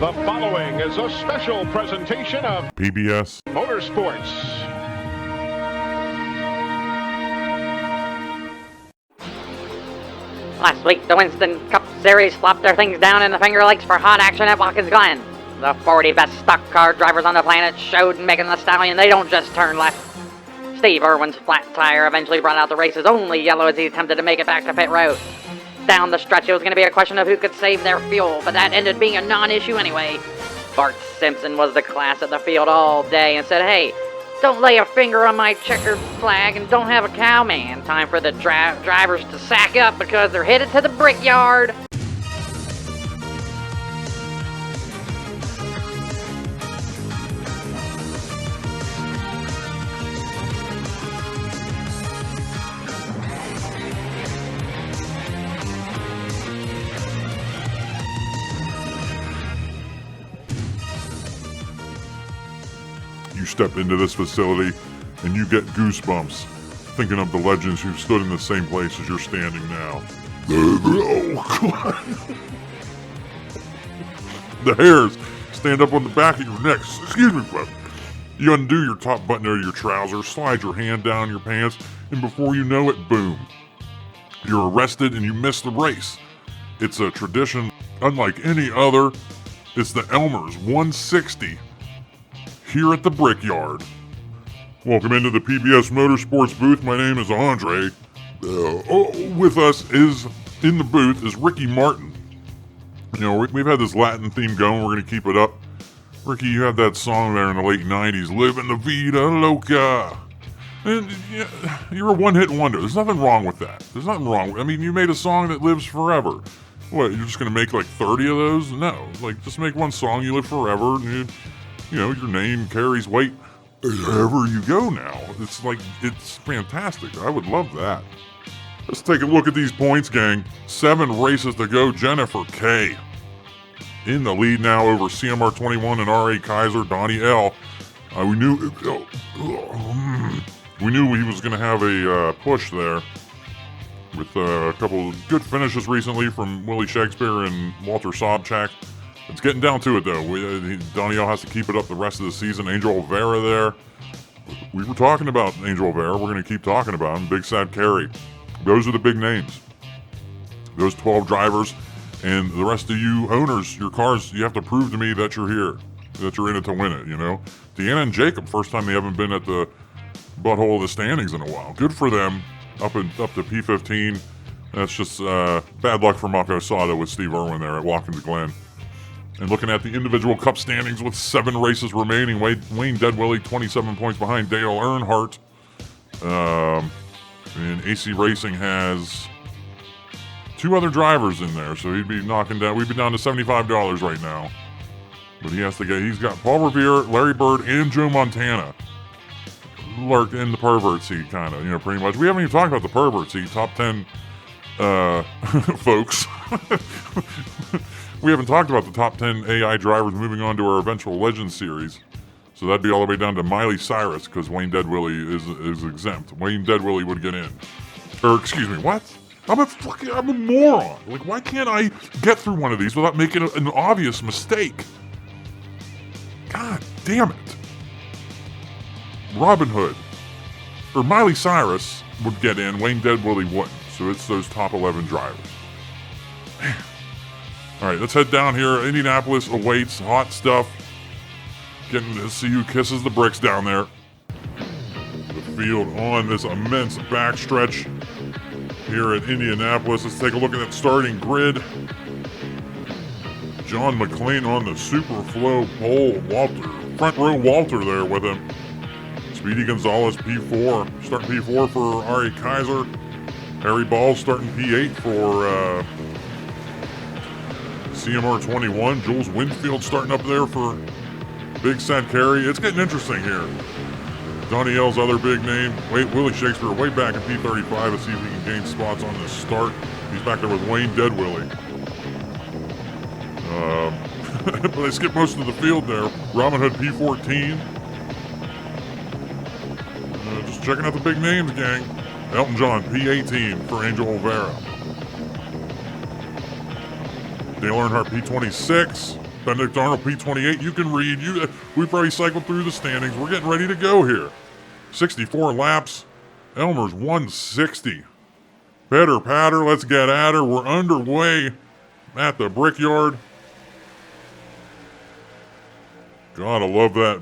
The following is a special presentation of PBS Motorsports. Last week, the Winston Cup Series flopped their things down in the Finger Lakes for hot action at Watkins Glen. The 40 best stock car drivers on the planet showed Megan the Stallion they don't just turn left. Steve Irwin's flat tire eventually brought out the race's only yellow as he attempted to make it back to pit road. Down the stretch, it was going to be a question of who could save their fuel, but that ended being a non-issue anyway. Bart Simpson was the class at the field all day and said, "Hey, don't lay a finger on my checkered flag and don't have a cowman. Time for the drivers to sack up because they're headed to the brickyard." You step into this facility and you get goosebumps thinking of the legends who stood in the same place as you're standing now. The hairs stand up on the back of your neck. Excuse me, bud. You undo your top button out of your trousers, slide your hand down your pants, and before you know it, boom. You're arrested and you miss the race. It's a tradition unlike any other. It's the Elmer's 160. Here at the Brickyard. Welcome into the PBS Motorsports booth. My name is Andre. With us is, in the booth, is Ricky Martin. You know, we've had this Latin theme going. We're going to keep it up. Ricky, you had that song there in the late 90s, Living la Vida Loca. And you're a one-hit wonder. There's nothing wrong with that. There's nothing wrong. I mean, you made a song that lives forever. What, you're just going to make like 30 of those? No. Like, just make one song, you live forever, and you know, your name carries weight wherever you go now. It's fantastic. I would love that. Let's take a look at these points, gang. 7 races to go. Jennifer K. in the lead now over CMR21 and R.A. Kaiser. Donnie L. We knew he was going to have a push there with a couple of good finishes recently from Willie Shakespeare and Walter Sobchak. It's getting down to it, though. Donnie L has to keep it up the rest of the season. Angel Olvera there. We were talking about Angel Olvera. We're going to keep talking about him. Big Sad Carey. Those are the big names. Those 12 drivers. And the rest of you owners, your cars, you have to prove to me that you're here. That you're in it to win it, you know. Deanna and Jacob, first time they haven't been at the butthole of the standings in a while. Good for them. Up to P15. That's just bad luck for Mako Sato with Steve Irwin there at Watkins Glen. And looking at the individual cup standings with 7 races remaining, Wayne Deadwillie 27 points behind Dale Earnhardt. And AC Racing has 2 other drivers in there, so we'd be down to $75 right now. But he's got Paul Revere, Larry Bird, and Joe Montana lurked in the pervert seat, kind of, pretty much. We haven't even talked about the pervert seat, top 10 folks. We haven't talked about the top 10 AI drivers moving on to our eventual Legends series. So that'd be all the way down to Miley Cyrus, because Wayne Deadwillie is exempt. Wayne Deadwillie would get in. Or, excuse me, what? I'm a moron. Like, why can't I get through one of these without making an obvious mistake? God damn it. Robin Hood. Or Miley Cyrus would get in, Wayne Deadwillie wouldn't. So it's those top 11 drivers. Man. All right, let's head down here. Indianapolis awaits. Hot stuff. Getting to see who kisses the bricks down there. The field on this immense backstretch here at Indianapolis. Let's take a look at that starting grid. John McClain on the Superflow pole. Front row Walter there with him. Speedy Gonzalez P4. Starting P4 for Ari Kaiser. Harry Ball starting P8 for CMR21. Jules Winfield starting up there for Big Sad Carey. It's getting interesting here. Donnie L's other big name, Willie Shakespeare, way back in P35. Let's see if he can gain spots on this start. He's back there with Wayne Deadwillie. But they skipped most of the field there. Robin Hood P14. Just checking out the big names, gang. Elton John P18 for Angel Olvera. Dale Earnhardt P26. Benedict Arnold P28, you can read. We've already cycled through the standings. We're getting ready to go here. 64 laps. Elmer's 160. Pitter patter, let's get at her. We're underway at the Brickyard. God, I love that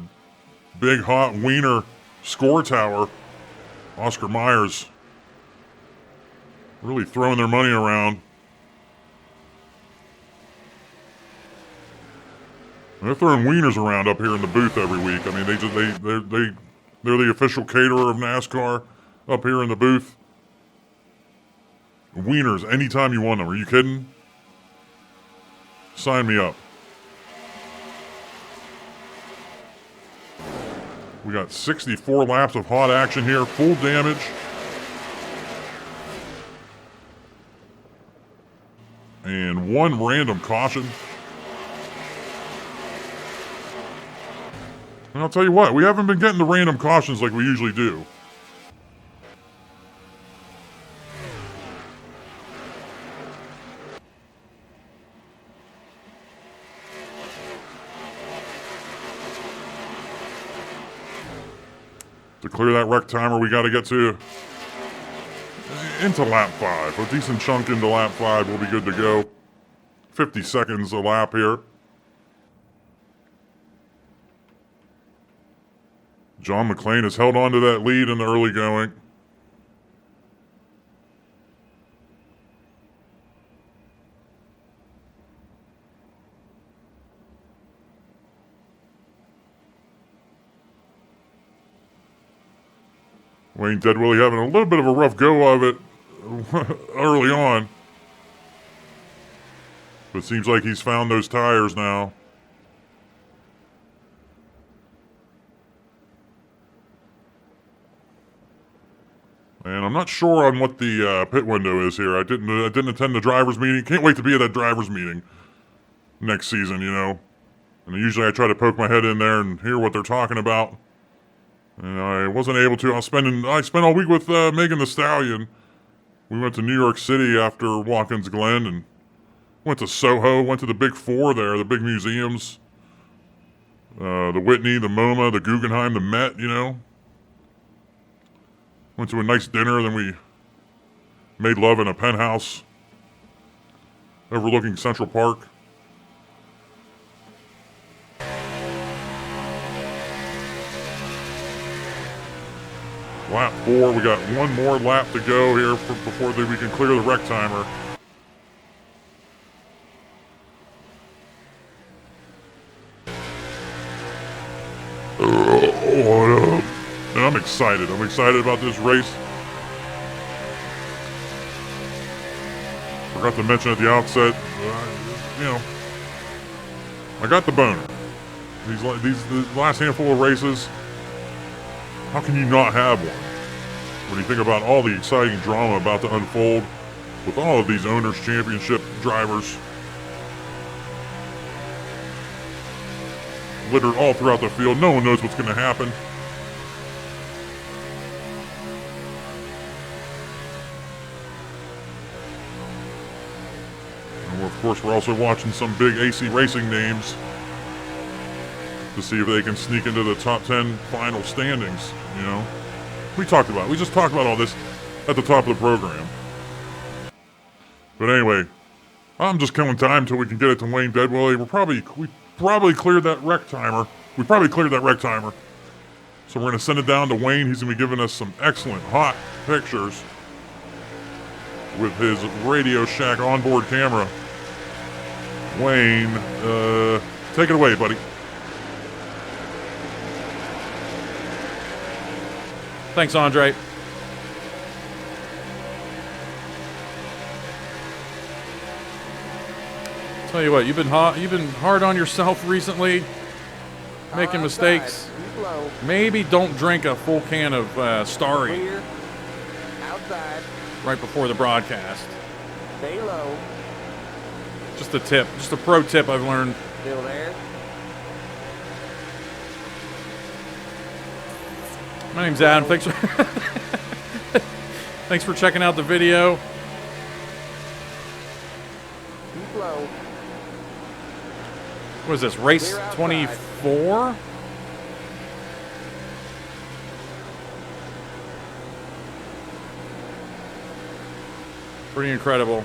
big hot wiener score tower. Oscar Myers really throwing their money around. They're throwing wieners around up here in the booth every week. I mean, they're the official caterer of NASCAR up here in the booth. Wieners anytime you want them. Are you kidding? Sign me up. We got 64 laps of hot action here, full damage. And one random caution. And I'll tell you what, we haven't been getting the random cautions like we usually do. To clear that wreck timer, we got to get into lap 5. A decent chunk into lap 5, we'll be good to go. 50 seconds a lap here. John McClain has held on to that lead in the early going. Wayne Deadwillie having a little bit of a rough go of it early on. But it seems like he's found those tires now. And I'm not sure on what the pit window is here. I didn't attend the driver's meeting. Can't wait to be at that driver's meeting next season, you know. And usually I try to poke my head in there and hear what they're talking about. And I wasn't able to. I spent all week with Megan Thee Stallion. We went to New York City after Watkins Glen and went to Soho, went to the big four there, the big museums. The Whitney, the MoMA, the Guggenheim, the Met, you know. Went to a nice dinner, then we made love in a penthouse overlooking Central Park. Lap 4, we got one more lap to go here before we can clear the wreck timer. And I'm excited. I'm excited about this race. Forgot to mention at the outset, you know, I got the boner. These last handful of races, how can you not have one? When you think about all the exciting drama about to unfold with all of these Owners' Championship drivers littered all throughout the field, no one knows what's going to happen. And of course, we're also watching some big AC Racing names to see if they can sneak into the top 10 final standings, you know. We just talked about all this at the top of the program. But anyway, I'm just killing time until we can get it to Wayne Deadwillie. We probably cleared that wreck timer. So we're going to send it down to Wayne. He's going to be giving us some excellent hot pictures with his Radio Shack onboard camera. Wayne, take it away, buddy. Thanks, Andre. Tell you what, you've been hard on yourself recently, making mistakes. Maybe don't drink a full can of Starry outside. right before the broadcast. Stay low. Just a tip, just a pro tip I've learned. Still there. My name's Adam. Thanks for checking out the video. Keep low. What is this, race 24? Pretty incredible.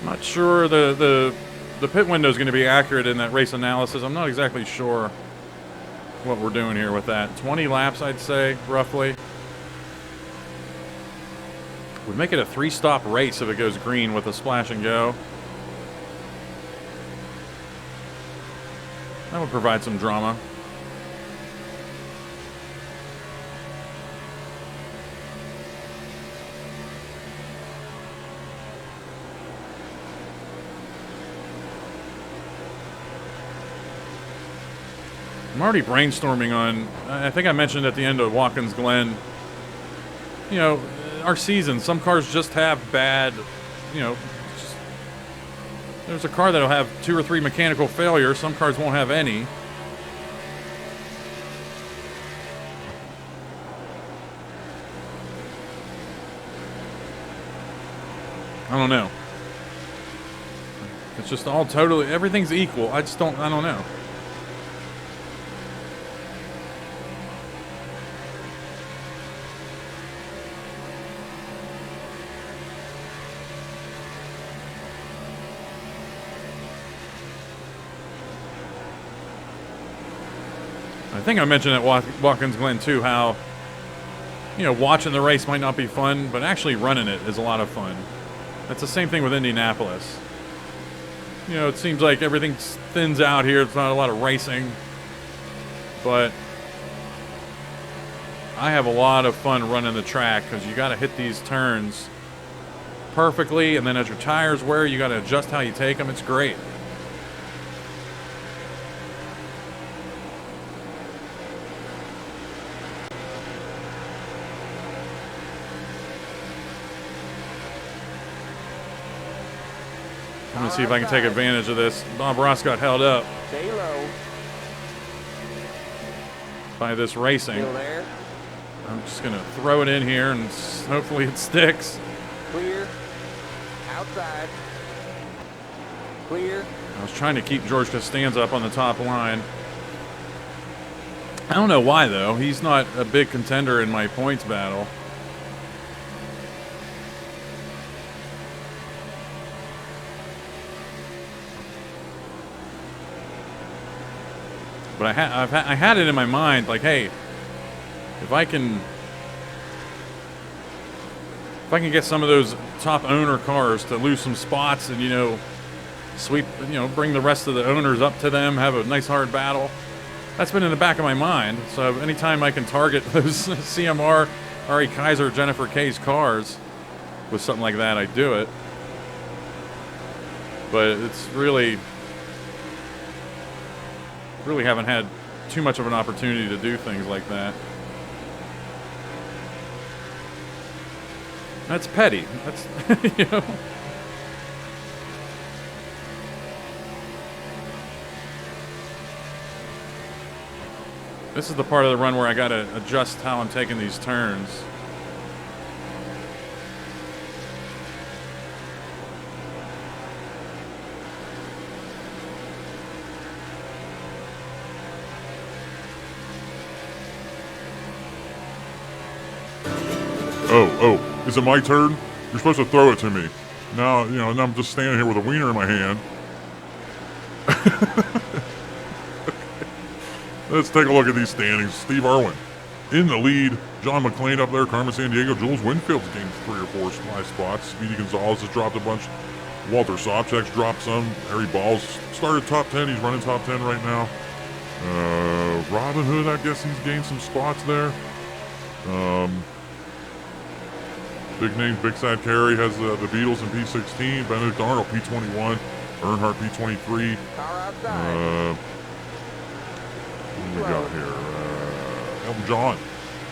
I'm not sure the pit window is going to be accurate in that race analysis. I'm not exactly sure what we're doing here with that. 20 laps, I'd say, roughly. Would make it a 3-stop race if it goes green with a splash and go. That would provide some drama. I'm already brainstorming on, I think I mentioned at the end of Watkins Glen, you know, our season, some cars just have bad, you know, there's a car that'll have 2 or 3 mechanical failures. Some cars won't have any. I don't know. It's just all totally, everything's equal. I don't know. I think I mentioned at Watkins Glen too how, you know, watching the race might not be fun, but actually running it is a lot of fun. That's the same thing with Indianapolis. You know, it seems like everything thins out here. It's not a lot of racing, but I have a lot of fun running the track because you got to hit these turns perfectly, and then as your tires wear, you got to adjust how you take them. It's great. I'm going to see if I can take advantage of this. Bob Ross got held up Stay low. by this racing. Still there. I'm just going to throw it in here and hopefully it sticks. Clear. Outside. Clear. I was trying to keep George Costanza up on the top line. I don't know why, though. He's not a big contender in my points battle. But I had it in my mind, like, hey, if I can get some of those top owner cars to lose some spots and, you know, sweep, you know, bring the rest of the owners up to them, have a nice hard battle. That's been in the back of my mind. So anytime I can target those CMR, Ari Kaiser, Jennifer K's cars with something like that, I do it. But it's really haven't had too much of an opportunity to do things like that. That's petty. That's, you know. This is the part of the run where I got to adjust how I'm taking these turns. Oh, is it my turn? You're supposed to throw it to me. Now, you know, now I'm just standing here with a wiener in my hand. Let's take a look at these standings. Steve Irwin in the lead. John McClain up there. Carmen Sandiego. Jules Winfield's gained 3 or 4 spots. Speedy Gonzalez has dropped a bunch. Walter Sobchak's dropped some. Harry Balls started top 10. He's running top 10 right now. Robin Hood, I guess he's gained some spots there. Big name, Big Sad Carry has the Beatles in P16. Benedict Arnold, P21. Earnhardt, P23. Car outside. What do we got here? Elton John,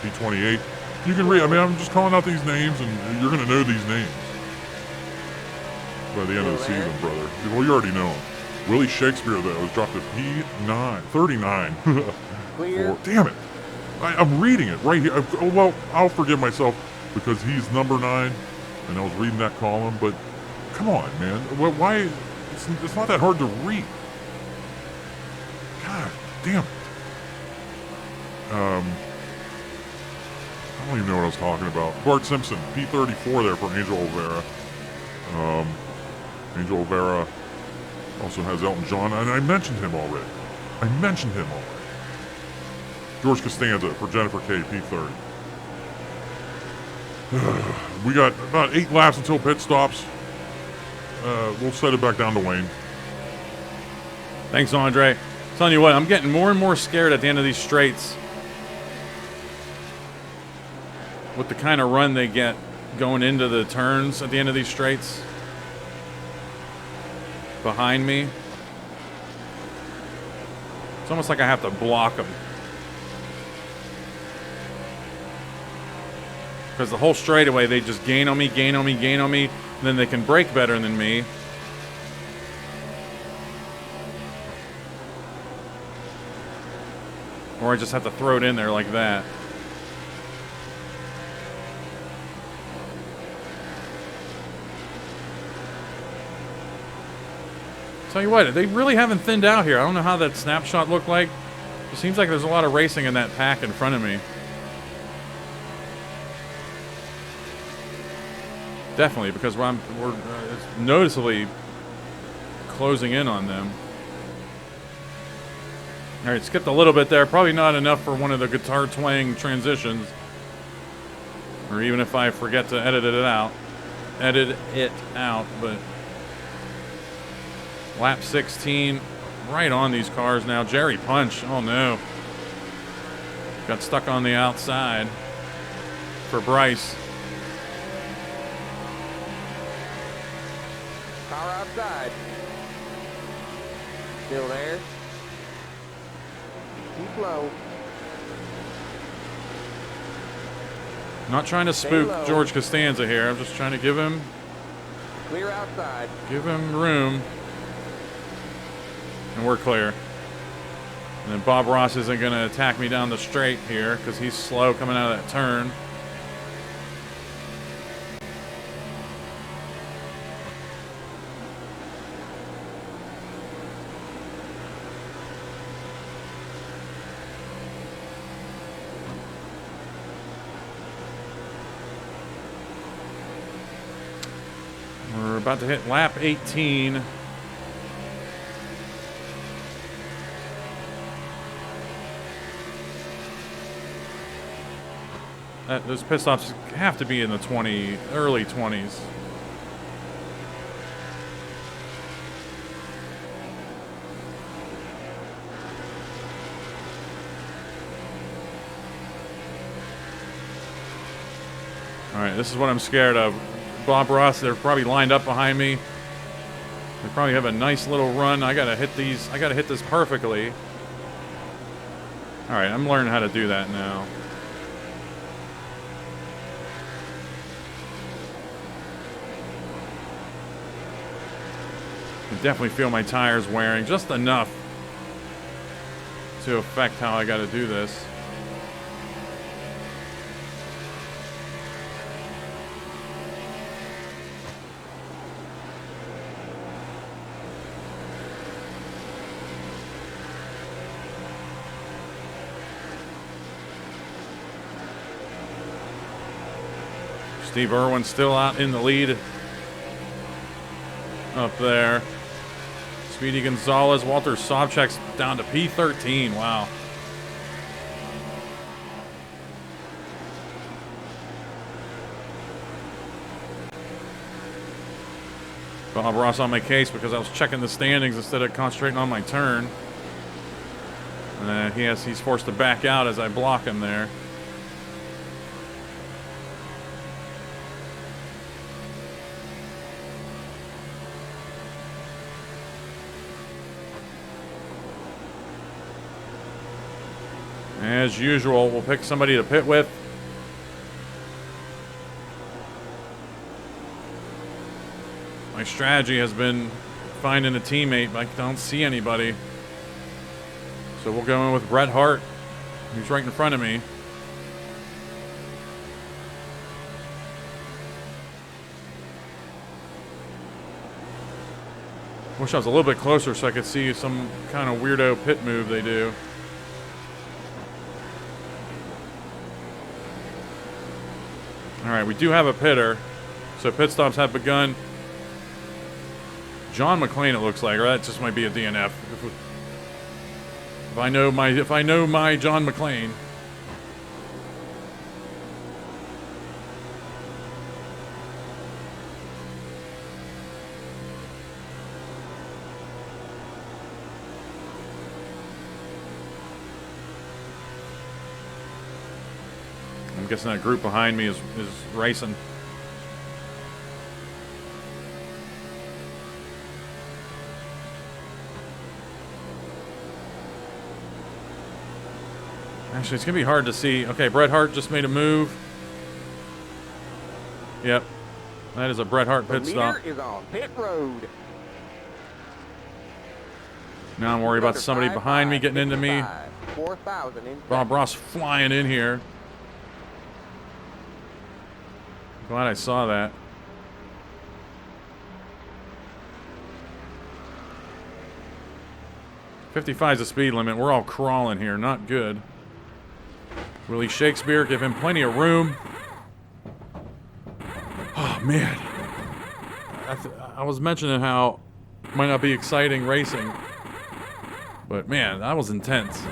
P28. You can read, I mean, I'm just calling out these names, and you're going to know these names by the end of the season, brother. Well, you already know them. Willie Shakespeare, though, has dropped to P9, 39. Clear. Damn it. I'm reading it right here. Oh, well, I'll forgive myself because he's number 9. And I was reading that column, but come on, man. Why? It's not that hard to read. God damn it. I don't even know what I was talking about. Bart Simpson, P34 there for Angel Olvera. Angel Olvera also has Elton John, and I mentioned him already. George Costanza for Jennifer K, P30. We got about 8 laps until pit stops. We'll set it back down to Wayne. Thanks, Andre. Telling you what, I'm getting more and more scared at the end of these straights with the kind of run they get going into the turns at the end of these straights behind me. It's almost like I have to block them. Because the whole straightaway, they just gain on me, and then they can brake better than me. Or I just have to throw it in there like that. Tell you what, they really haven't thinned out here. I don't know how that snapshot looked like. It seems like there's a lot of racing in that pack in front of me. Definitely, because we're noticeably closing in on them. All right, skipped a little bit there. Probably not enough for one of the guitar twang transitions. Or even if I forget to edit it out, but lap 16, right on these cars now. Jerry Punch, oh no. Got stuck on the outside for Bryce. Car outside. Still there. Keep low. Not trying to spook George Costanza here. I'm just trying to give him Clear outside. room. And we're clear. And then Bob Ross isn't going to attack me down the straight here because he's slow coming out of that turn. We're about to hit lap 18. Those pit stops have to be in the early 20s. All right, this is what I'm scared of. Bob Ross, they're probably lined up behind me. They probably have a nice little run. I gotta hit these. I gotta hit this perfectly. All right, I'm learning how to do that now. I can definitely feel my tires wearing just enough to affect how I gotta do this. Steve Irwin still out in the lead up there. Speedy Gonzalez, Walter Sobchak's down to P13. Wow. Bob Ross on my case because I was checking the standings instead of concentrating on my turn. And he's forced to back out as I block him there. As usual, we'll pick somebody to pit with. My strategy has been finding a teammate, but I don't see anybody. So we'll go in with Bret Hart, who's right in front of me. Wish I was a little bit closer so I could see some kind of weirdo pit move they do. Alright, we do have a pitter. So pit stops have begun. John McClane, it looks like, or that just might be a DNF. If I know my John McClane. I'm guessing that group behind me is racing. Actually, it's going to be hard to see. Okay, Bret Hart just made a move. Yep. That is a Bret Hart pit stop. Is on pit road. Now I'm worried about somebody behind me getting into me. 4,000 in Bob Ross flying in here. Glad I saw that. .55 is the speed limit. We're all crawling here. Not good. Willie Shakespeare, give him plenty of room. Oh, man. I was mentioning how it might not be exciting racing. But, man, that was intense.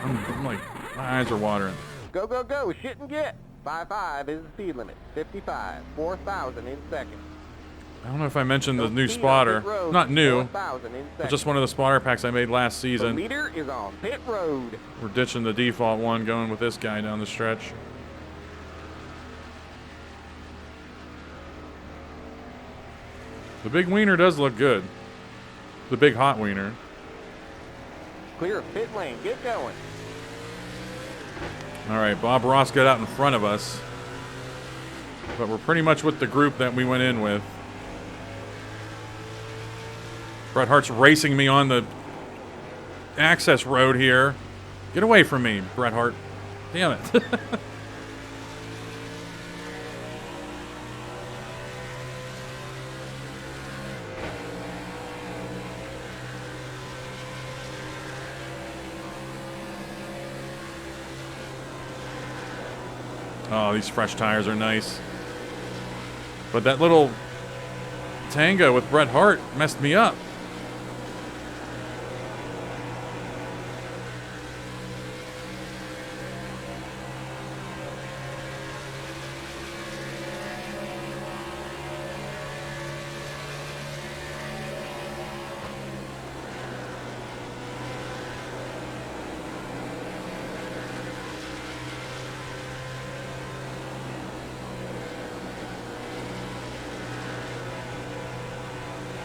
I'm like, my eyes are watering. Go, go, go. Shit and get. 5.5 is the speed limit. 55. 4,000 in second. I don't know if I mentioned the new spotter. Not new, but just one of the spotter packs I made last season. The leader is on pit road. We're ditching the default one, going with this guy down the stretch. The big wiener does look good. The big hot wiener. Clear of pit lane. Get going. All right, Bob Ross got out in front of us. But we're pretty much with the group that we went in with. Bret Hart's racing me on the access road here. Get away from me, Bret Hart. Damn it. Oh, these fresh tires are nice. But that little tango with Bret Hart messed me up.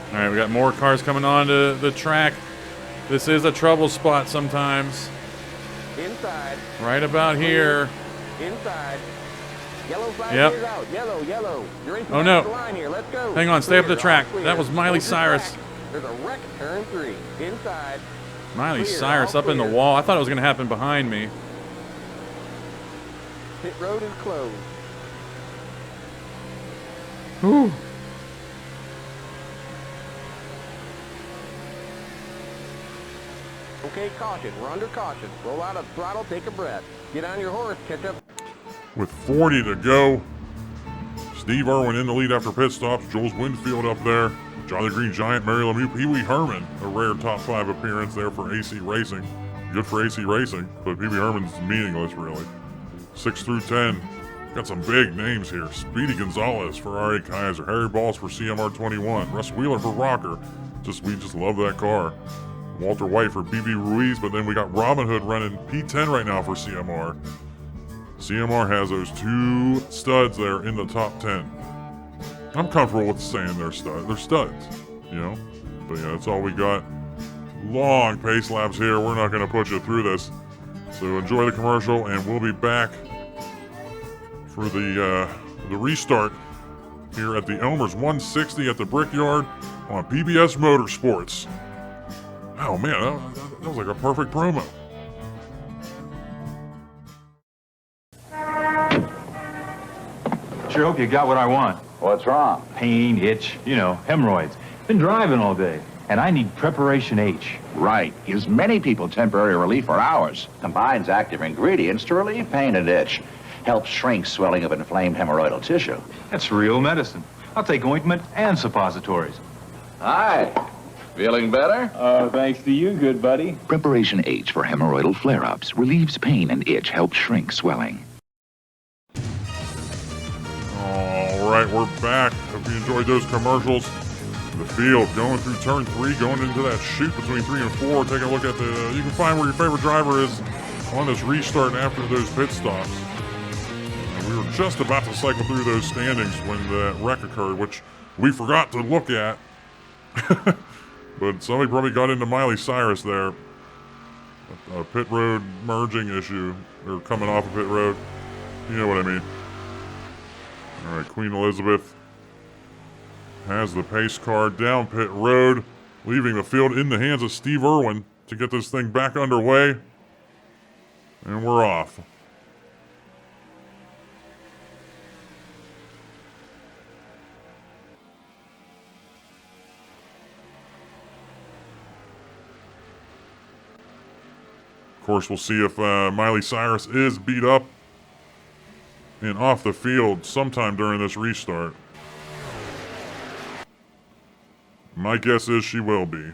All right, we got more cars coming onto the track. This is a trouble spot sometimes. Inside. Right about here. Inside. Yellow flag Yep. is out. Yellow, yellow. You're in Oh, no. the line here. Let's go. Hang on, stay up the Clear, track. all clear. That was Miley Hold your Cyrus. track. There's a wreck at turn 3. Inside. Miley Clear, Cyrus all up in the clear. wall. I thought it was going to happen behind me. Pit road is closed. Whew. Okay, caution. We're under caution. Roll out of throttle, take a breath. Get on your horse, catch up. With 40 to go, Steve Irwin in the lead after pit stops. Jules Winfield up there. Johnny Green Giant, Mary Lemieux, Pee Wee Herman. A rare top 5 appearance there for AC Racing. Good for AC Racing, but Pee Wee Herman's meaningless, really. 6 through 10. Got some big names here. Speedy Gonzalez for R.A. Kaiser. Harry Balls for CMR21. Russ Wheeler for Rocker. We just love that car. Walter White for BB Ruiz, but then we got Robin Hood running P10 right now for CMR. CMR has those 2 studs there in the top 10. I'm comfortable with saying they're studs. They're studs, you know? But yeah, that's all we got. Long pace laps here. We're not going to put you through this. So enjoy the commercial, and we'll be back for the restart here at the Elmer's 160 at the Brickyard on PBS Motorsports. Oh man, that was like a perfect promo. Sure hope you got what I want. What's wrong? Pain, itch, hemorrhoids. Been driving all day. and I need Preparation H. Right. Gives many people temporary relief for hours. Combines active ingredients to relieve pain and itch. Helps shrink swelling of inflamed hemorrhoidal tissue. That's real medicine. I'll take ointment and suppositories. Hi. Feeling better? Thanks to you, good buddy. Preparation H for hemorrhoidal flare-ups relieves pain and itch, helps shrink swelling. All right, we're back. Hope you enjoyed those commercials. The field, going through turn 3, going into that chute between 3 and 4. Take a look at the, you can find where your favorite driver is on this restart after those pit stops. And we were just about to cycle through those standings when that wreck occurred, which we forgot to look at. But somebody probably got into Miley Cyrus there. A pit road merging issue, or coming off of pit road. You know what I mean. All right, Queen Elizabeth has the pace car down pit road, leaving the field in the hands of Steve Irwin to get this thing back underway. And we're off. Of course, we'll see if Miley Cyrus is beat up and off the field sometime during this restart. My guess is she will be.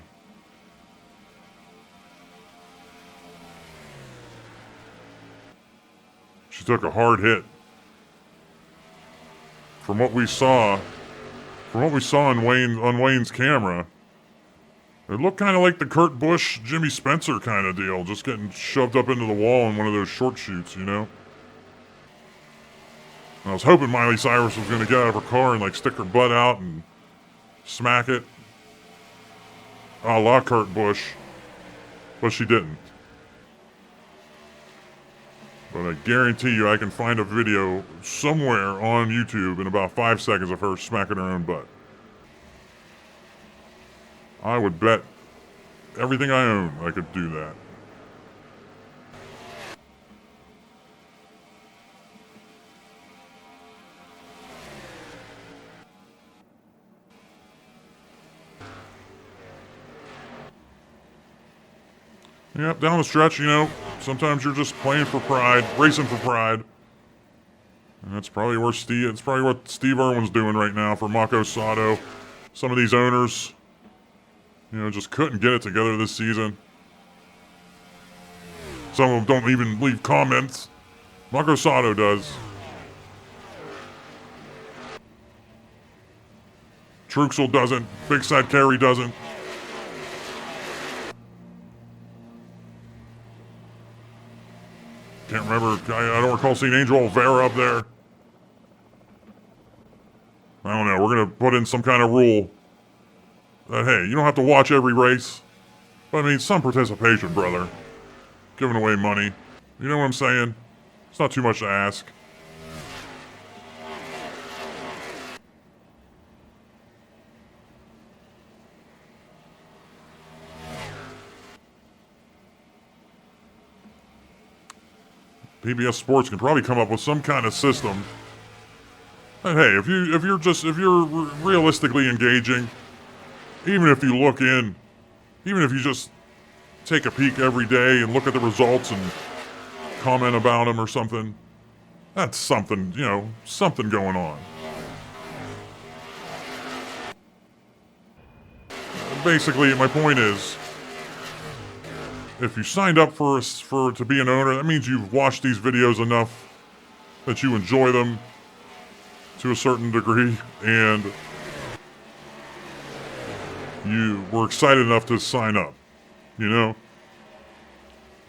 She took a hard hit. From what we saw on Wayne's camera, it looked kind of like the Kurt Busch, Jimmy Spencer kind of deal, just getting shoved up into the wall in one of those short shoots, you know? And I was hoping Miley Cyrus was going to get out of her car and like stick her butt out and smack it, a la Kurt Busch, but she didn't. But I guarantee you I can find a video somewhere on YouTube in about 5 seconds of her smacking her own butt. I would bet everything I own I could do that. Yep, down the stretch, you know, sometimes you're just playing for pride, racing for pride. And that's probably what Steve Irwin's doing right now for Mako Sato. Some of these owners, you know, just couldn't get it together this season. Some of them don't even leave comments. Mako Sato does. Truxel doesn't. Big Sad Carry doesn't. Can't remember. I don't recall seeing Angel Oliveira up there. I don't know. We're going to put in some kind of rule that, hey, you don't have to watch every race. But, I mean, some participation, brother. Giving away money. You know what I'm saying? It's not too much to ask. PBS Sports can probably come up with some kind of system. And hey, if you're realistically engaging, even if you look in, even if you just take a peek every day and look at the results and comment about them or something, that's something, you know, something going on. Basically, my point is, if you signed up for to be an owner, that means you've watched these videos enough that you enjoy them to a certain degree, and you were excited enough to sign up, you know?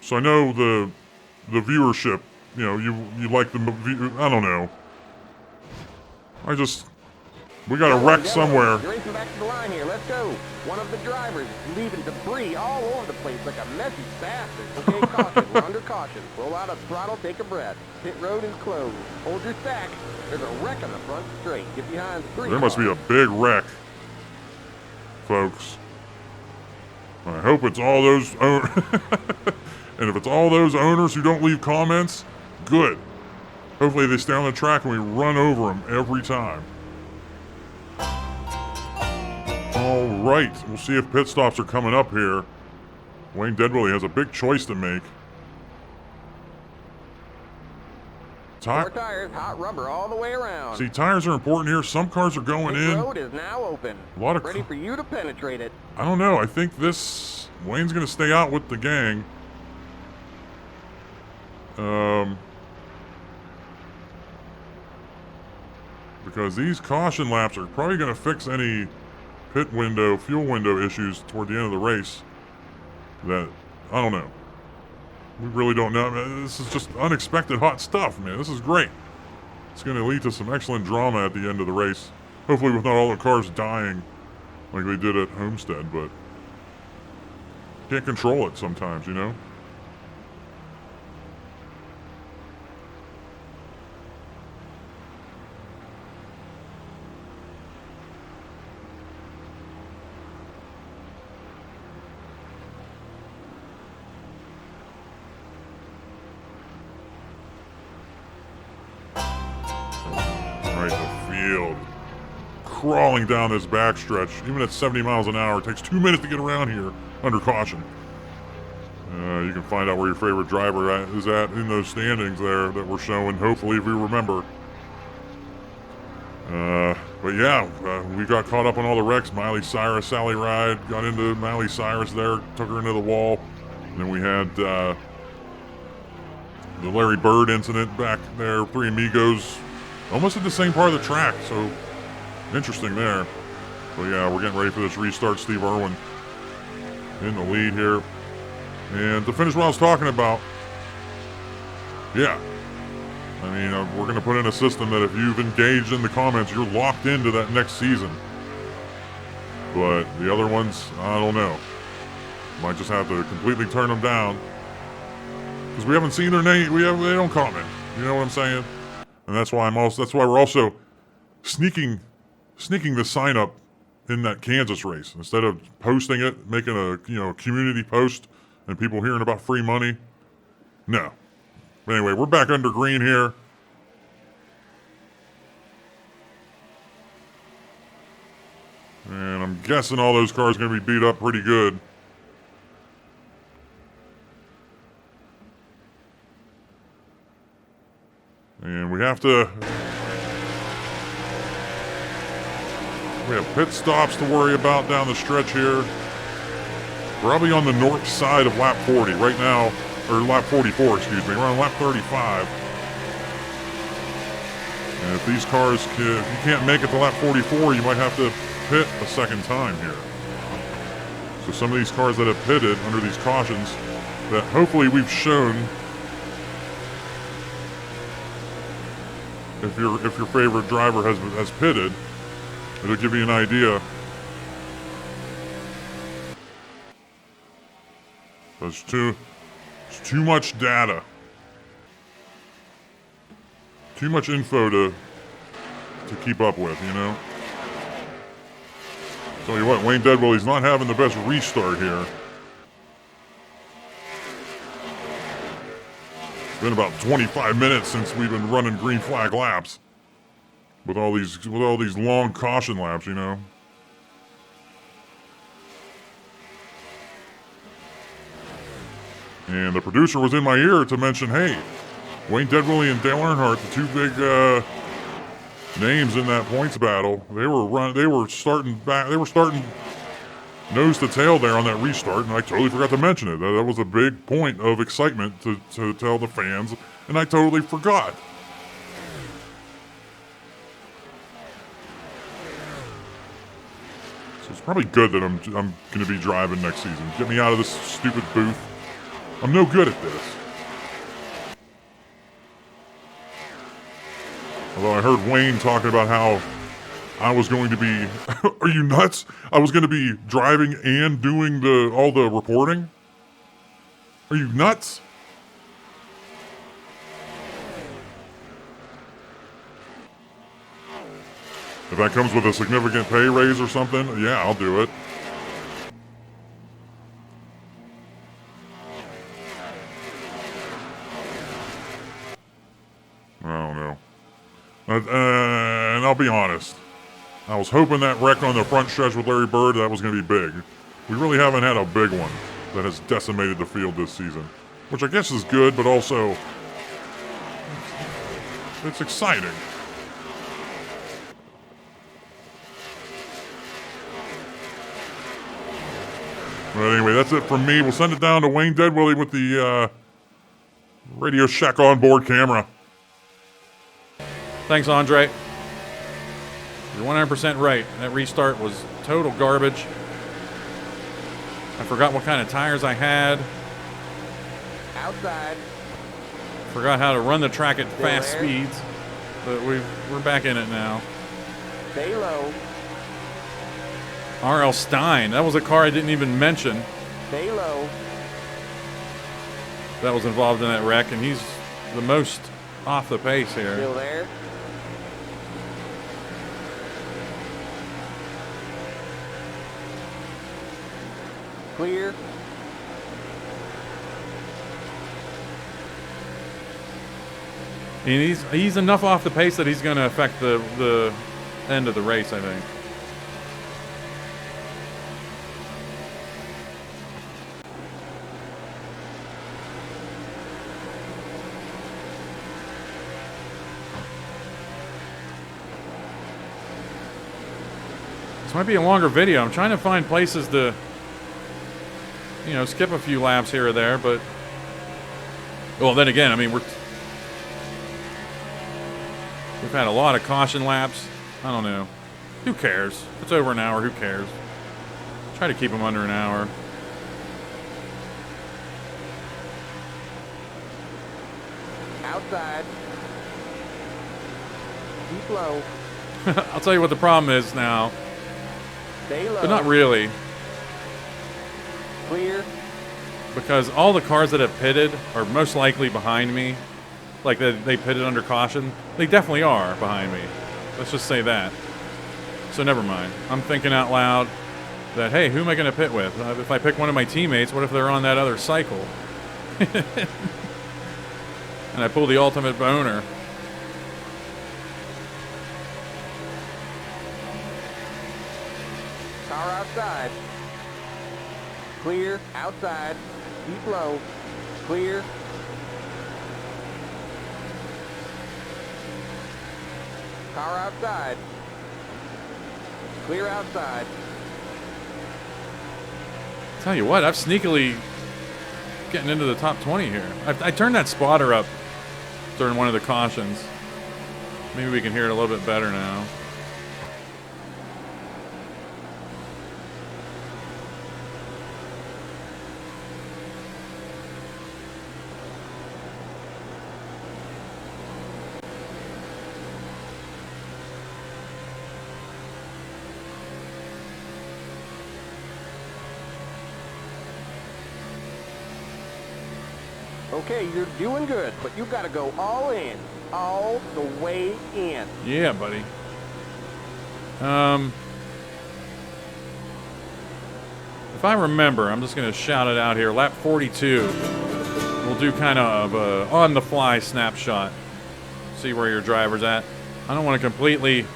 So I know the viewership, you know, you like the, I don't know. We got a wreck somewhere. You're racing back to the line here. Let's go. One of the drivers is leaving debris all over the place like a messy bastard. Okay, caution. We're under caution. Roll out a throttle, take a breath. Pit road is closed. Hold your stack. There's a wreck on the front straight. Get behind the three. There must be a big wreck, folks. I hope it's all those and if it's all those owners who don't leave comments, good. Hopefully they stay on the track and we run over them every time. All right, we'll see if pit stops are coming up here. Wayne Deadwillie has a big choice to make. Four tires, hot rubber all the way around. See, tires are important here. Some cars are going Pit in. road is now open. A lot of ready for you to penetrate it. I don't know. I think Wayne's going to stay out with the gang. Because these caution laps are probably going to fix any fuel window issues toward the end of the race. That, I don't know. We really don't know. This is just unexpected hot stuff, man. This is great. It's going to lead to some excellent drama at the end of the race. Hopefully with not all the cars dying like they did at Homestead, but can't control it sometimes, you know? Crawling down this backstretch, even at 70 miles an hour. It takes 2 minutes to get around here under caution. You can find out where your favorite driver is at in those standings there that we're showing, hopefully, if we remember. But yeah, we got caught up on all the wrecks. Miley Cyrus, Sally Ride, got into Miley Cyrus there, took her into the wall. And then we had the Larry Bird incident back there, Three Amigos, almost at the same part of the track, so interesting there. But yeah, we're getting ready for this restart. Steve Irwin in the lead here. And to finish what I was talking about, yeah, I mean, we're going to put in a system that if you've engaged in the comments, you're locked into that next season. But the other ones, I don't know. Might just have to completely turn them down. Because we haven't seen their name. They don't comment. You know what I'm saying? And that's why we're also sneaking the sign up in that Kansas race. Instead of posting it, making a community post and people hearing about free money. No. But anyway, we're back under green here. And I'm guessing all those cars are going to be beat up pretty good. And we have pit stops to worry about down the stretch here. Probably on the north side of lap 40 right now, or lap 44, excuse me. We're on lap 35. And if these cars, if you can't make it to lap 44, you might have to pit a second time here. So some of these cars that have pitted under these cautions that hopefully we've shown, if your favorite driver has pitted, it'll give you an idea. There's too much data. Too much info to keep up with, you know? Tell you what, Wayne Deadwillie's not having the best restart here. It's been about 25 minutes since we've been running green flag laps. With all these long caution laps, you know. And the producer was in my ear to mention, hey, Wayne Deadwillie and Dale Earnhardt, the two big names in that points battle, they were starting nose to tail there on that restart, and I totally forgot to mention it. That was a big point of excitement to tell the fans, and I totally forgot. So it's probably good that I'm going to be driving next season. Get me out of this stupid booth. I'm no good at this. Although I heard Wayne talking about how I was going to be... Are you nuts? I was going to be driving and doing all the reporting? Are you nuts? If that comes with a significant pay raise or something, yeah, I'll do it. I don't know. And I'll be honest. I was hoping that wreck on the front stretch with Larry Bird, that was going to be big. We really haven't had a big one that has decimated the field this season, which I guess is good, but also it's exciting. But anyway, that's it from me. We'll send it down to Wayne Deadwillie with the Radio Shack onboard camera. Thanks, Andre. You're 100% right. That restart was total garbage. I forgot what kind of tires I had. Outside. Forgot how to run the track at fast speeds. But we're back in it now. Stay low. R.L. Stein. That was a car I didn't even mention. Stay low. That was involved in that wreck, and he's the most off the pace here. Still there. Clear. And he's enough off the pace that he's going to affect the end of the race, I think. This might be a longer video. I'm trying to find places to, skip a few laps here or there, but well, then again, I mean, we've had a lot of caution laps. I don't know. Who cares? If it's over an hour, who cares? Try to keep them under an hour. Outside. Keep low. I'll tell you what the problem is now. Stay low. But not really. Clear. Because all the cars that have pitted are most likely behind me. Like they pitted under caution. They definitely are behind me. Let's just say that. So never mind. I'm thinking out loud that, hey, who am I going to pit with? If I pick one of my teammates, what if they're on that other cycle? And I pull the ultimate boner. Car outside. Clear. Outside. Keep low. Clear. Car outside. Clear outside. Tell you what, I've sneakily getting into the top 20 here. I turned that spotter up during one of the cautions. Maybe we can hear it a little bit better now. Okay, you're doing good, but you gotta go all in. All the way in. Yeah, buddy. If I remember, I'm just going to shout it out here. Lap 42. We'll do kind of a on-the-fly snapshot. See where your driver's at. I don't want to completely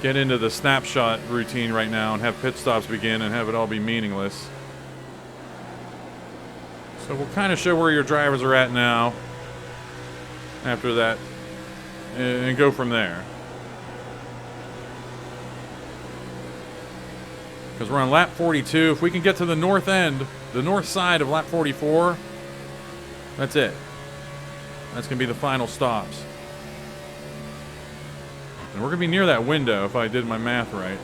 get into the snapshot routine right now and have pit stops begin and have it all be meaningless. So we'll kind of show where your drivers are at now after that and go from there. Because we're on lap 42. If we can get to the north end, the north side of lap 44, that's it. That's going to be the final stops. And we're going to be near that window if I did my math right.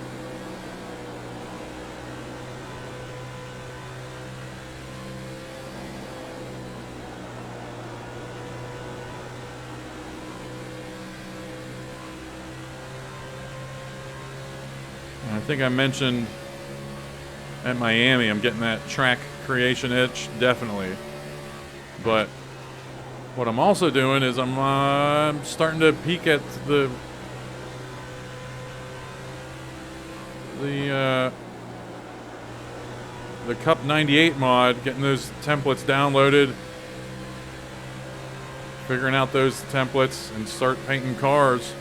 I think I mentioned at Miami I'm getting that track creation itch, definitely. But what I'm also doing is I'm starting to peek at the Cup 98 mod, getting those templates downloaded, figuring out those templates and start painting cars.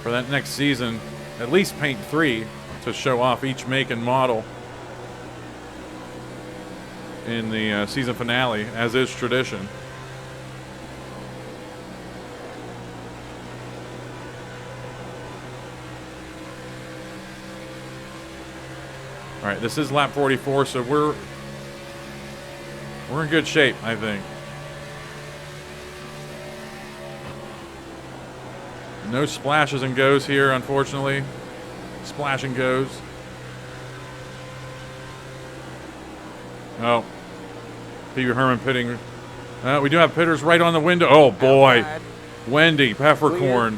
for that next season, at least paint 3 to show off each make and model in the season finale, as is tradition. All right, this is lap 44, so we're in good shape, I think. No splashes and goes here, unfortunately. Splash and goes. Oh. Pee-wee Herman pitting. We do have pitters right on the window. Oh, boy. Outside. Wendy Peppercorn.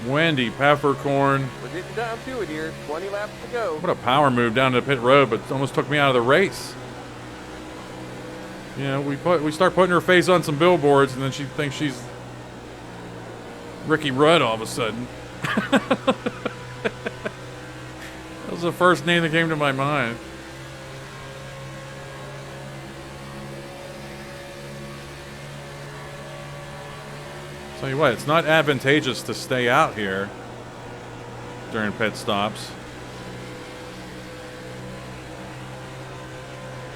Wendy Peppercorn. We're getting down to it here. 20 laps to go. What a power move down to pit road, but almost took me out of the race. You know, we start putting her face on some billboards, and then she thinks she's Ricky Rudd all of a sudden. That was the first name that came to my mind. Tell you what, it's not advantageous to stay out here during pit stops.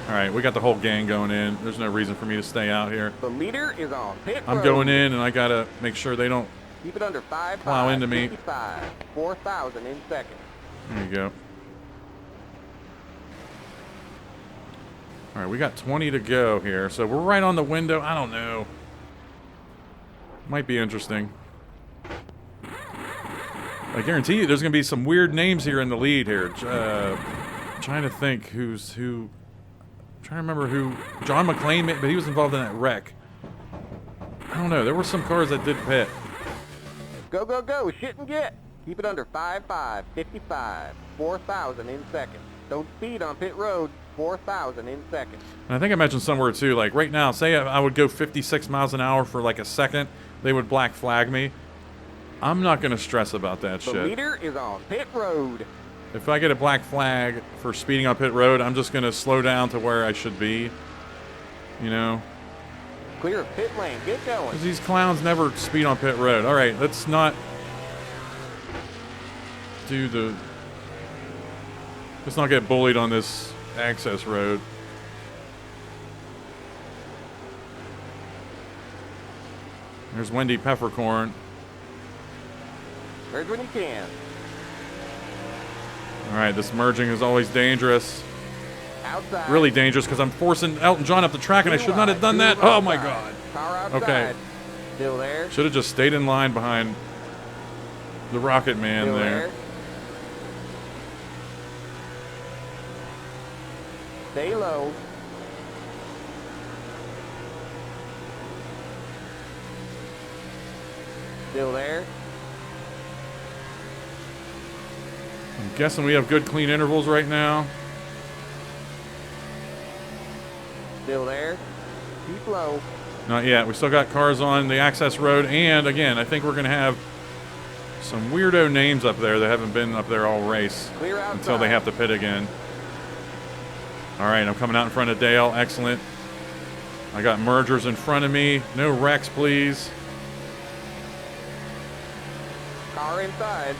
All right, we got the whole gang going in. There's no reason for me to stay out here. The leader is on pit I'm road. going in, and I gotta make sure they don't. Keep it under 5. Plow into me. 55, 4,000 in second. There you go. All right, we got 20 to go here, so we're right on the window. I don't know. Might be interesting. I guarantee you, there's gonna be some weird names here in the lead here. Trying to think who's who. Trying to remember who. John McClane, but he was involved in that wreck. I don't know. There were some cars that did pit. Go, go, go. Shit and get. Keep it under 5.5, 55, 4,000 in second. Don't speed on pit road. 4,000 in second. And I think I mentioned somewhere too, like right now, say I would go 56 miles an hour for like a second, they would black flag me. I'm not going to stress about that The shit. leader is on pit road. If I get a black flag for speeding on pit road, I'm just going to slow down to where I should be. You know? Clear of pit lane. Get going. Because these clowns never speed on pit road. All right, let's not do the... Let's not get bullied on this access road. There's Wendy Peppercorn. Merge when you can. All right, this merging is always dangerous. Outside. Really dangerous because I'm forcing Elton John up the track, and I should not have done that. Oh my God. Car outside. Okay. Still there. Should have just stayed in line behind the Rocket Man Still there. there. Stay low. Still there. I'm guessing we have good clean intervals right now. Still there. Keep low. Not yet. We still got cars on the access road, and again, I think we're going to have some weirdo names up there that haven't been up there all race Clear outside. until they have to pit again. All right, I'm coming out in front of Dale. Excellent. I got mergers in front of me. No wrecks, please. Car inside.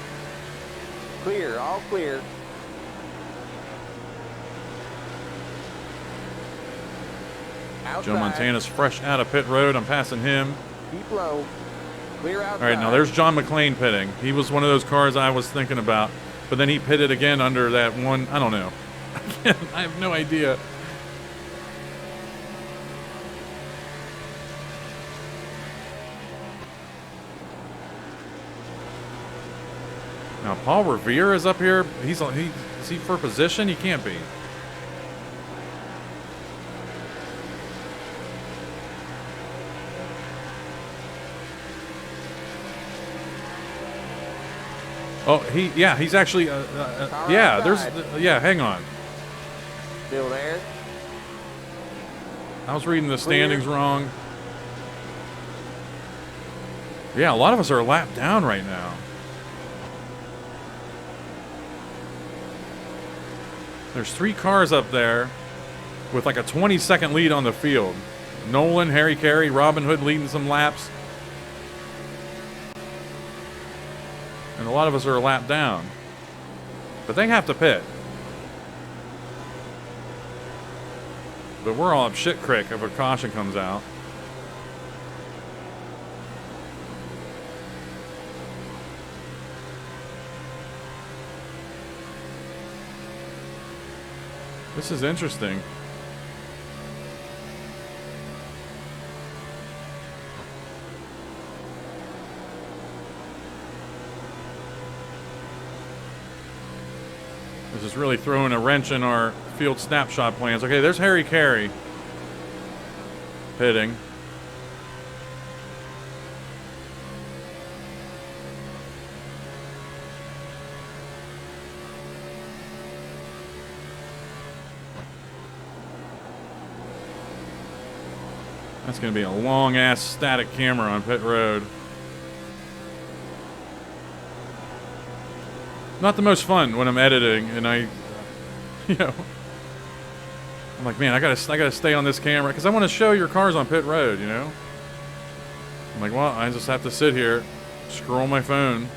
Clear. All clear. Outside. Joe Montana's fresh out of pit road. I'm passing him. Keep low. Clear outside. All right, now there's John McClane pitting. He was one of those cars I was thinking about, but then he pitted again under that one. I don't know. I have no idea. Now Paul Revere is up here. Is he for position? He can't be. Oh, he's actually, yeah, hang on. Still there. I was reading the standings wrong. Yeah, a lot of us are a lap down right now. There's 3 cars up there with like a 20-second lead on the field. Nolan, Harry Carey, Robin Hood leading some laps. And a lot of us are a lap down. But they have to pit. But we're all up shit creek if a caution comes out. This is interesting. This is really throwing a wrench in our field snapshot plans. Okay, there's Harry Carey pitting. That's going to be a long-ass static camera on pit road. Not the most fun when I'm editing and I'm like, man, I gotta stay on this camera because I want to show your cars on pit road, I'm like, well, I just have to sit here, scroll my phone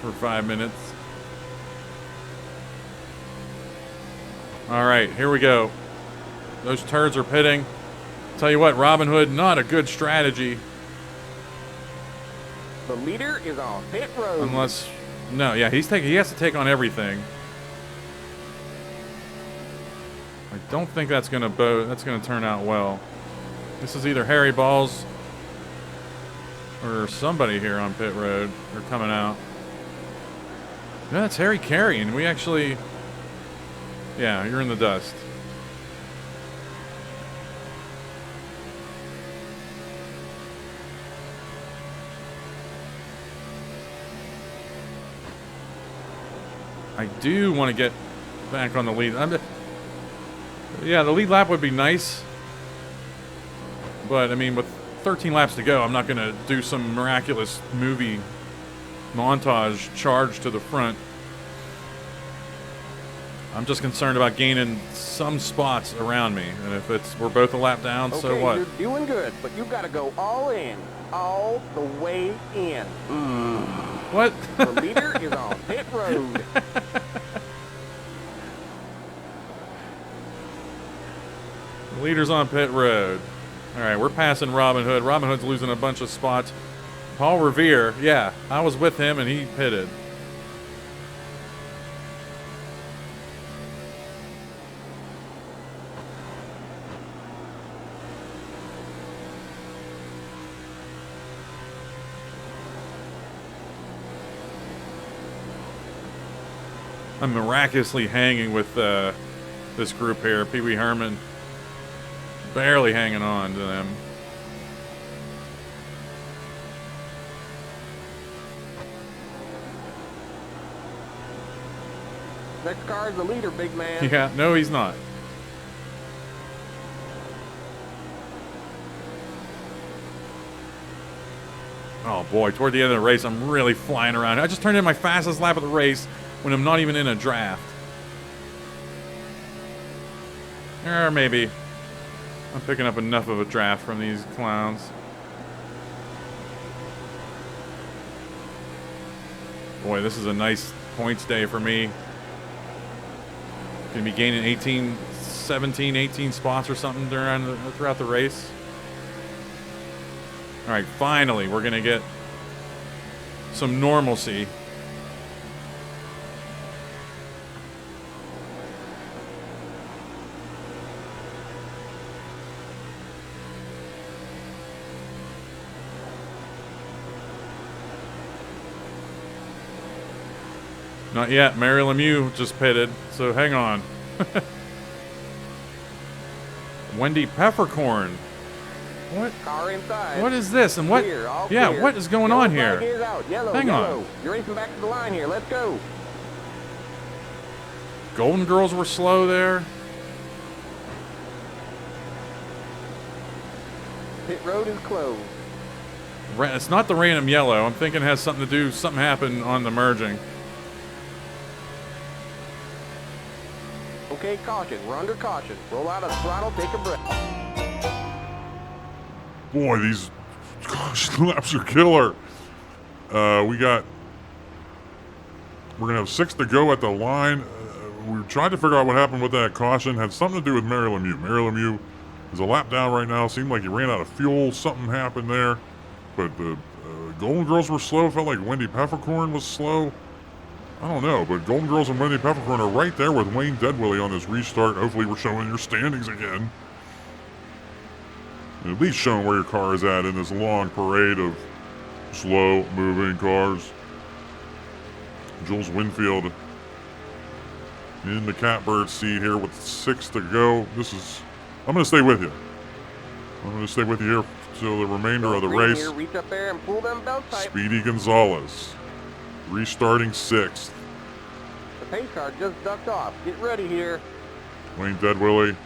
for 5 minutes. All right, here we go. Those turds are pitting. Tell you what, Robin Hood, not a good strategy. The leader is on pit road. Unless, no, yeah, he has to take on everything. I don't think that's gonna turn out well. This is either Harry Balls or somebody here on pit road. They're coming out. Yeah, it's Harry Carey, and we actually, yeah, you're in the dust. I do want to get back on the lead. Yeah, the lead lap would be nice. But, I mean, with 13 laps to go, I'm not going to do some miraculous movie montage charge to the front. I'm just concerned about gaining some spots around me. And if we're both a lap down, okay, so what? You're doing good, but you got to go all in. All the way in. What? The leader is on pit road. The leader's on pit road. All right, we're passing Robin Hood. Robin Hood's losing a bunch of spots. Paul Revere, yeah, I was with him and he pitted. I'm miraculously hanging with this group here. Pee Wee Herman barely hanging on to them. Next car is the leader, big man. Yeah, no, he's not. Oh boy, toward the end of the race, I'm really flying around. I just turned in my fastest lap of the race when I'm not even in a draft. Or maybe I'm picking up enough of a draft from these clowns. Boy, this is a nice points day for me. Gonna be gaining 17, 18 spots or something throughout the race. All right, finally, we're gonna get some normalcy. Not yet. Mary Lemieux just pitted, so hang on. Wendy Peppercorn. What? Car inside. What is this? And what? Clear, Yeah, clear. what is going Yellow on flag here? is out. Yellow, Hang yellow. on. You're racing back to the line here. Let's go. Golden Girls were slow there. Pit road is closed. It's not the random yellow. I'm thinking it has something to do. Something happened on the merging. Okay, caution. We're under caution. Roll out of throttle, take a breath. Boy, these caution laps are killer. We're gonna have 6 to go at the line. We tried to figure out what happened with that caution. Had something to do with Mary Lemieux. Mary Lemieux is a lap down right now. Seemed like he ran out of fuel. Something happened there. But the Golden Girls were slow. Felt like Wendy Peppercorn was slow. I don't know, but Golden Girls and Wendy Peppercorn are right there with Wayne Deadwilly on this restart. Hopefully we're showing your standings again. At least showing where your car is at in this long parade of slow-moving cars. Jules Winfield in the catbird seat here with 6 to go. I'm going to stay with you. I'm going to stay with you here till the remainder of the race. Here, reach up there and pull them belts tight. Speedy Gonzalez restarting 6th. The pace car just ducked off. Get ready here. Wayne Deadwilly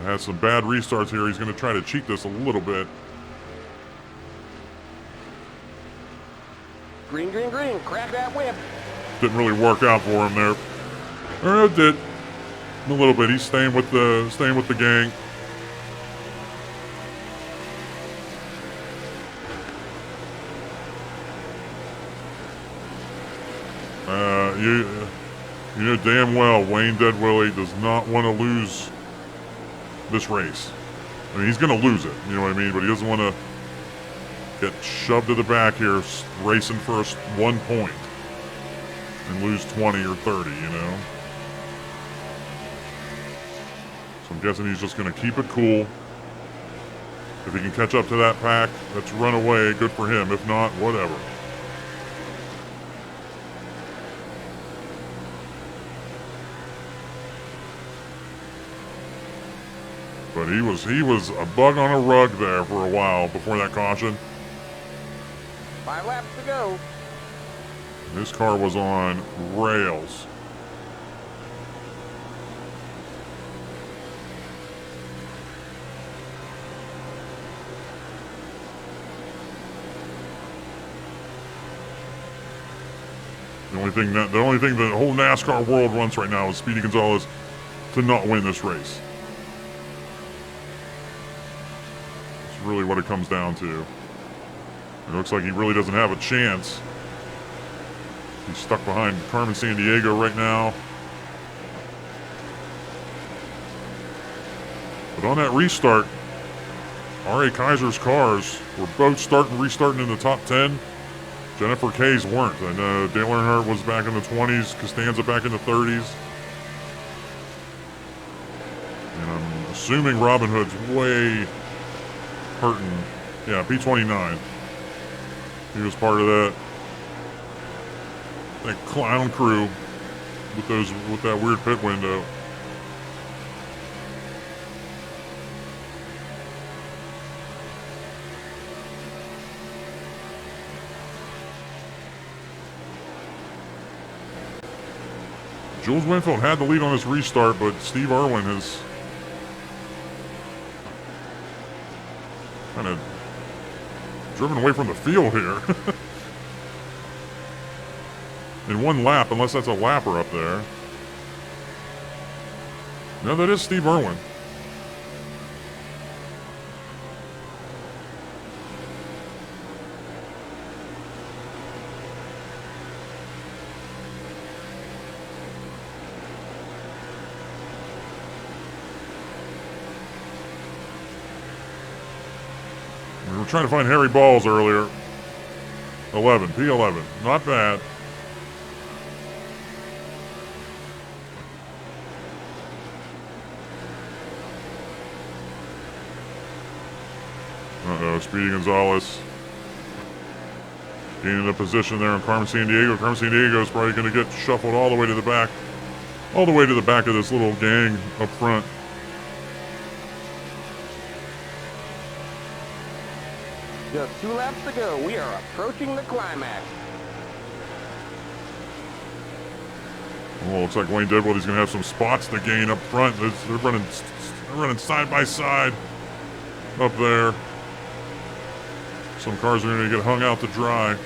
has some bad restarts here. He's going to try to cheat this a little bit. Green, green, green. Crack that whip. Didn't really work out for him there. Or it did. A little bit. He's staying with the gang. You know damn well Wayne Deadwilly does not want to lose this race. I mean, he's going to lose it, you know what I mean? But he doesn't want to get shoved to the back here racing for 1 point and lose 20 or 30, you know? So I'm guessing he's just going to keep it cool. If he can catch up to that pack that's run away, good for him. If not, whatever. But he was a bug on a rug there for a while before that caution. 5 laps to go. This car was on rails. The only thing the whole NASCAR world wants right now is Speedy Gonzalez to not win this race. That's really what it comes down to. It looks like he really doesn't have a chance. He's stuck behind Carmen Sandiego right now. But on that restart, R.A. Kaiser's cars were both restarting in the top 10. Jennifer Kay's weren't. And Dale Earnhardt was back in the 20s, Costanza back in the 30s. And I'm assuming Robin Hood's way hurting. Yeah, P29. He was part of that clown crew with that weird pit window. Jules Winfield had the lead on this restart, but Steve Irwin has kind of driven away from the field here. In 1 lap, unless that's a lapper up there. No, that is Steve Irwin. We were trying to find Harry Balls earlier. P11. Not bad. Speedy Gonzalez gaining a position there on Carmen Sandiego. Carmen Sandiego is probably going to get shuffled all the way to the back. All the way to the back of this little gang up front. Just 2 laps to go. We are approaching the climax. Well, looks like Wayne Deadwilly's going to have some spots to gain up front. They're running side by side up there. Some cars are going to get hung out to dry.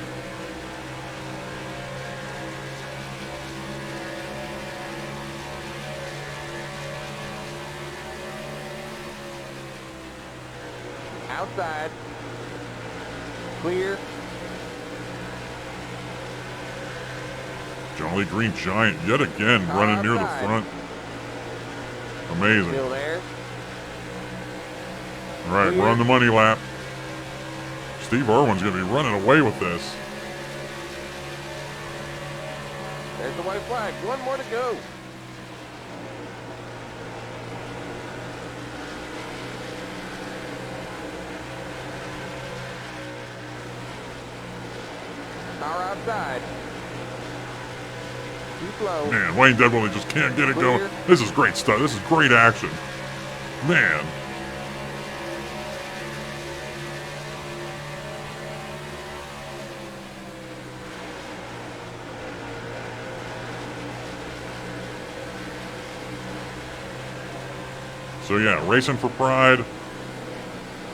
Outside. Clear. Jolly Green Giant yet again running near the front. Amazing. Still there. All right, we're on the money lap. Steve Irwin's going to be running away with this. There's the white flag. One more to go. Power outside. Too slow. Man, Wayne Deadwilly just can't get it going. This is great stuff. This is great action. Man. So yeah, racing for pride.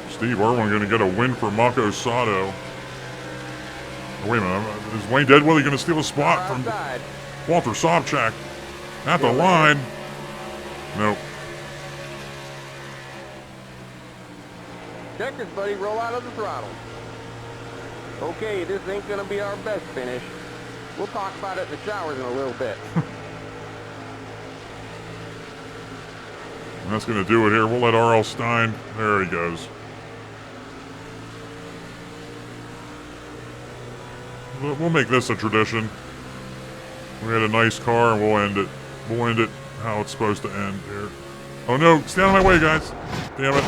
Steve Irwin going to get a win for Mako Sato. Oh, wait a minute, is Wayne Deadwilly going to steal a spot from Walter Sobchak at the line? Nope. Checkers, buddy, roll out of the throttle. Okay, this ain't gonna be our best finish. We'll talk about it in the showers in a little bit. And that's going to do it here. We'll let R.L. Stein, there he goes. We'll make this a tradition. We had a nice car and we'll end it. We'll end it how it's supposed to end here. Oh no, stay out of my way, guys. Damn it.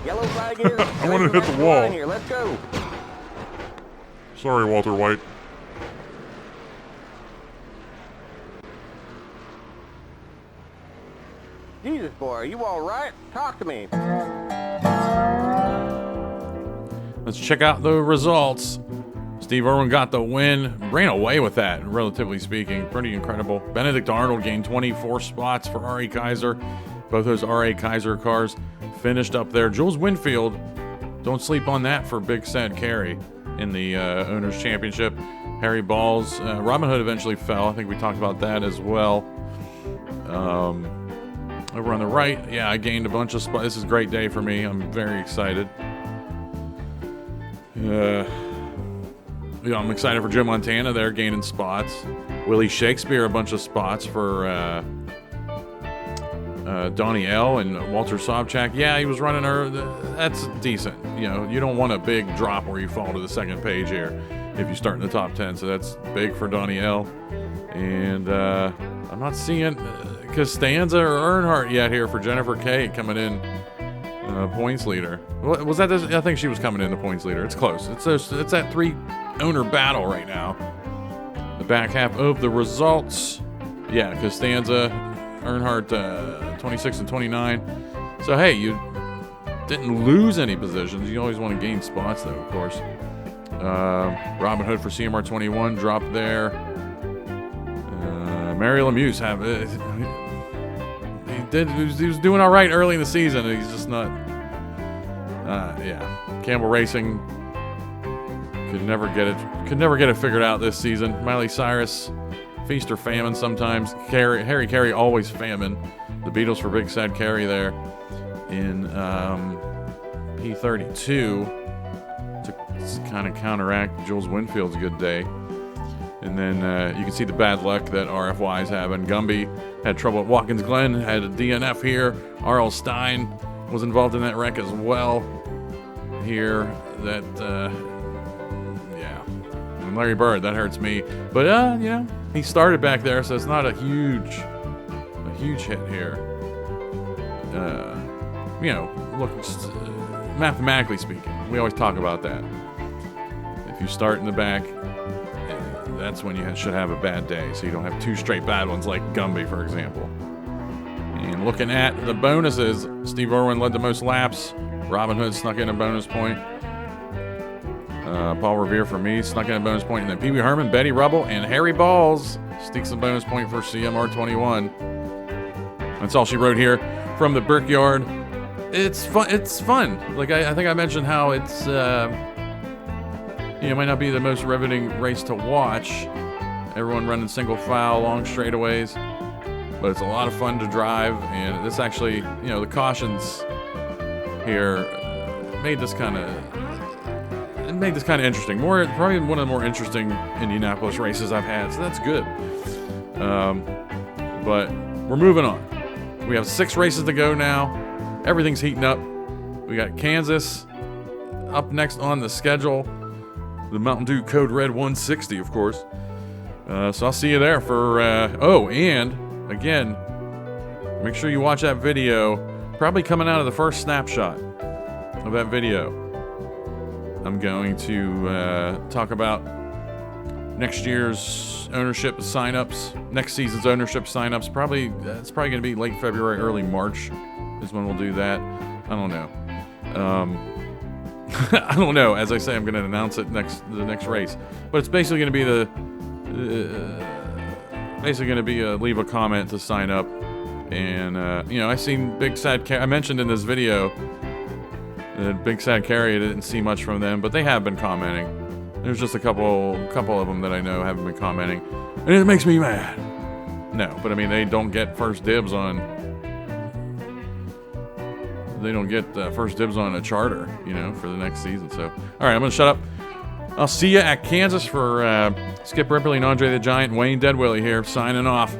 Yellow flag is. I want to hit the wall. Here, let's go. Sorry, Walter White. Jesus, boy, are you all right? Talk to me. Let's check out the results. Steve Irwin got the win, ran away with that, relatively speaking. Pretty incredible. Benedict Arnold gained 24 spots for R.A. Kaiser. Both those R.A. Kaiser cars finished up there. Jules Winfield, don't sleep on that for Big Sad Carey in the Owners' Championship. Harry Balls, Robin Hood eventually fell. I think we talked about that as well. Over on the right, yeah, I gained a bunch of spots. This is a great day for me. I'm very excited. I'm excited for Joe Montana there, gaining spots. Willie Shakespeare, a bunch of spots for Donnie L. and Walter Sobchak. Yeah, he was running that's decent. You know, you don't want a big drop where you fall to the second page here if you start in the top 10. So that's big for Donnie L. And I'm not seeing Costanza or Earnhardt yet here for Jennifer Kay coming in points leader. Was that? I think she was coming in the points leader. It's close. It's that 3-owner battle right now. The back half of the results. Yeah, Costanza, Earnhardt 26 and 29. So hey, you didn't lose any positions. You always want to gain spots though, of course. Robin Hood for CMR 21 dropped there. Mary Lemieux he was doing all right early in the season, and he's just not. Campbell Racing could never get it figured out this season. Miley Cyrus, feast or famine sometimes. Harry Carey always famine. The Beatles for Big Sad Carey there in P32 to kind of counteract Jules Winfield's good day. And then you can see the bad luck that RFY is having. Gumby had trouble at Watkins Glen, had a DNF here. R.L. Stein was involved in that wreck as well here. And Larry Bird, that hurts me. But, he started back there, so it's not a huge hit here. Mathematically speaking, we always talk about that. If you start in the back, that's when you should have a bad day, so you don't have two straight bad ones like Gumby, for example. And looking at the bonuses, Steve Irwin led the most laps. Robin Hood snuck in a bonus point. Paul Revere for me snuck in a bonus point. And then Pee Wee Herman, Betty Rubble, and Harry Balls sneaks a bonus point for CMR 21. That's all she wrote here from the Brickyard. It's fun. Like I think I mentioned how it's... it might not be the most riveting race to watch. Everyone running single file, long straightaways. But it's a lot of fun to drive. And this actually, the cautions here, made this kind of interesting. Probably one of the more interesting Indianapolis races I've had. So that's good. But we're moving on. We have 6 races to go now. Everything's heating up. We got Kansas up next on the schedule. The Mountain Dew Code Red 160, of course. So I'll see you there for... and again, make sure you watch that video. Probably coming out of the first snapshot of that video. I'm going to talk about next year's ownership signups, next season's ownership signups. It's probably going to be late February, early March is when we'll do that. I don't know. I don't know. As I say, I'm going to announce it the next race, but it's basically going to be leave a comment to sign up, and I seen Big Sad. I mentioned in this video that Big Sad Carry. I didn't see much from them, but they have been commenting. There's just a couple of them that I know haven't been commenting, and it makes me mad. No, but I mean they don't get first dibs on. They don't get first dibs on a charter, for the next season. So, all right, I'm gonna shut up. I'll see you at Kansas for Skip Ripley and Andre the Giant. Wayne Deadwilly here, signing off.